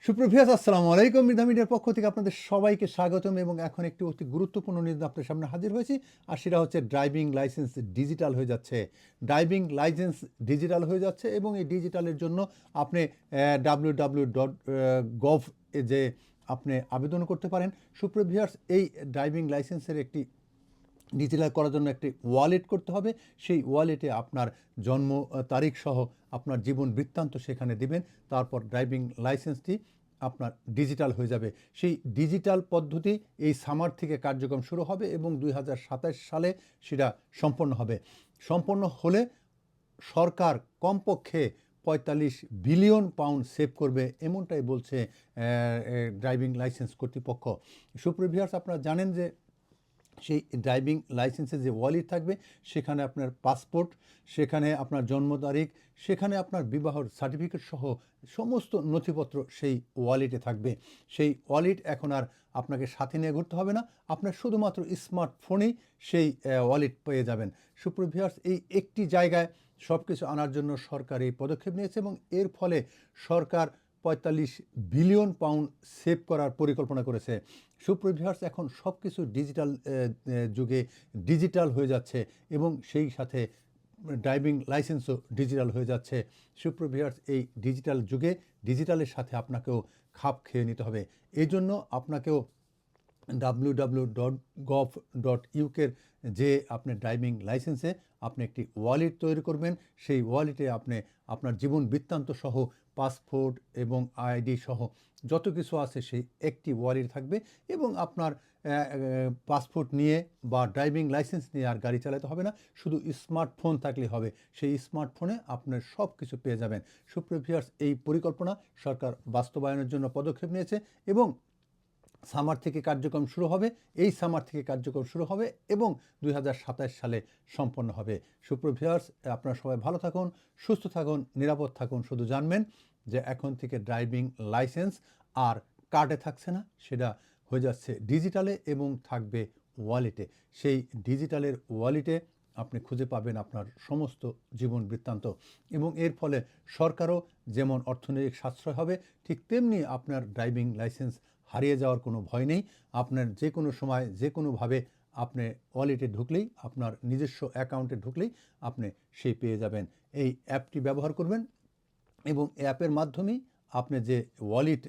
সুপ্রভিয়াস আসসালামু আলাইকুম। মৃধা মিডিয়ার পক্ষ থেকে আপনাদের সবাইকে স্বাগতম এবং এখন একটি অতি গুরুত্বপূর্ণ নিউজ আপনাদের সামনে হাজির হয়েছি। আর সেটা হচ্ছে ড্রাইভিং লাইসেন্স ডিজিটাল হয়ে যাচ্ছে। ড্রাইভিং লাইসেন্স ডিজিটাল হয়ে যাচ্ছে এবং এই ডিজিটালের জন্য আপনি www.gov এ যে আপনি আবেদন করতে পারেন। সুপ্রভিয়াস এই ড্রাইভিং লাইসেন্সের একটি ডিজিটাল করার জন্য একটি ওয়ালেট করতে হবে। সেই ওয়ালেটে আপনার জন্ম তারিখ সহ আপনার জীবন বৃত্তান্ত সেখানে দিবেন। তারপর ড্রাইভিং লাইসেন্সটি আপনার ডিজিটাল হয়ে যাবে। সেই ডিজিটাল পদ্ধতি এই সামার থেকে কার্যক্রম শুরু হবে এবং 2027 সালে সেটা সম্পন্ন হবে। সম্পন্ন হলে সরকার কমপক্ষে 45 বিলিয়ন পাউন্ড সেভ করবে, এমনটাই বলছে ড্রাইভিং লাইসেন্স কর্তৃপক্ষ। সুপ্রিয় ভিউয়ার্স, আপনারা জানেন যে সেই ড্রাইভিং লাইসেন্সে যে ওয়ালেট থাকবে সেখানে আপনার পাসপোর্ট, সেখানে আপনার জন্ম তারিখ, সেখানে আপনার বিবাহর সার্টিফিকেট সহ সমস্ত নথিপত্র সেই ওয়ালেটে থাকবে। সেই ওয়ালেট এখন আর আপনাকে সাথে নিয়ে ঘুরতে হবে না, আপনার শুধুমাত্র স্মার্টফোনেই সেই ওয়ালেট পেয়ে যাবেন। সুপ্রিয় ভিউয়ার্স, এই একটি জায়গায় সব কিছু আনার জন্য সরকার এই পদক্ষেপ নিয়েছে এবং এর ফলে সরকার 45 বিলিয়ন পাউন্ড সেভ করার পরিকল্পনা করেছে। সুপ্রিয় ভিউয়ার্স, এখন সব কিছু ডিজিটাল যুগে ডিজিটাল হয়ে যাচ্ছে এবং সেই সাথে ড্রাইভিং লাইসেন্সও ডিজিটাল হয়ে যাচ্ছে। সুপ্রিয় ভিউয়ার্স, এই ডিজিটাল যুগে ডিজিটালের সাথে আপনাকেও খাপ খেয়ে নিতে হবে। এই জন্য আপনাকেও www.gov.uk যে আপনি ড্রাইভিং লাইসেন্সে আপনি একটি ওয়ালেট তৈরি করবেন। সেই ওয়ালেটে আপনি আপনার জীবন বৃত্তান্ত সহ পাসপোর্ট এবং আইডি সহ যত কিছু আছে সেই একটি ওয়ালেট থাকবে এবং আপনার পাসপোর্ট নিয়ে বা ড্রাইভিং লাইসেন্স নিয়ে আর গাড়ি চালাতে হবে না, শুধু স্মার্টফোন থাকলে হবে। সেই স্মার্টফোনে আপনার সব কিছু পেয়ে যাবেন। সুপ্রিয় ভিউয়ার্স, এই পরিকল্পনা সরকার বাস্তবায়নের জন্য পদক্ষেপ নিয়েছে এবং সামার থেকে কার্যক্রম শুরু হবে। এই সামার থেকে কার্যক্রম শুরু হবে এবং 2027 সালে সম্পন্ন হবে। সুপ্রিয় ভিউয়ার্স, আপনারা সবাই ভালো থাকুন, সুস্থ থাকুন, নিরাপদ থাকুন। শুধু জানবেন যে এখন থেকে ড্রাইভিং লাইসেন্স আর কার্ডে থাকছে না, সেটা হয়ে যাচ্ছে ডিজিটালে এবং থাকবে ওয়ালেটে। সেই ডিজিটালের ওয়ালেটে আপনি খুঁজে পাবেন আপনার সমস্ত জীবন বৃত্তান্ত এবং এর ফলে সরকারও যেমন অর্থনৈতিক সাশ্রয় হবে, ঠিক তেমনি আপনার ড্রাইভিং লাইসেন্স হারিয়ে যাওয়ার কোনো ভয় নেই। আপনার যে কোনো সময় যে কোনোভাবে আপনি ওয়ালেটে ঢুকলেই, আপনার নিজস্ব অ্যাকাউন্টে ঢুকলেই আপনি সেই পেয়ে যাবেন। এই অ্যাপটি ব্যবহার করবেন এবং অ্যাপের মাধ্যমেই আপনি যে ওয়ালেট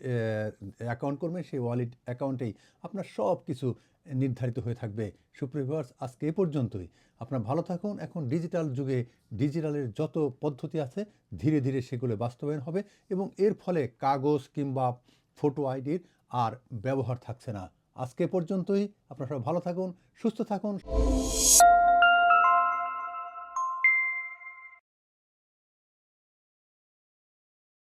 অ্যাকাউন্ট করবেন সেই ওয়ালেট অ্যাকাউন্টেই আপনার সব কিছু নির্ধারিত হয়ে থাকবে। সুপ্রিয় ভিউয়ার্স, আজকে এ পর্যন্তই। আপনারা ভালো থাকুন। এখন ডিজিটাল যুগে ডিজিটালের যত পদ্ধতি আছে ধীরে ধীরে সেগুলো বাস্তবায়ন হবে এবং এর ফলে কাগজ কিংবা ফটো আইডির আর ব্যবহার থাকছে না। আজকে পর্যন্তই। আপনারা সবাই ভালো থাকুন, সুস্থ থাকুন।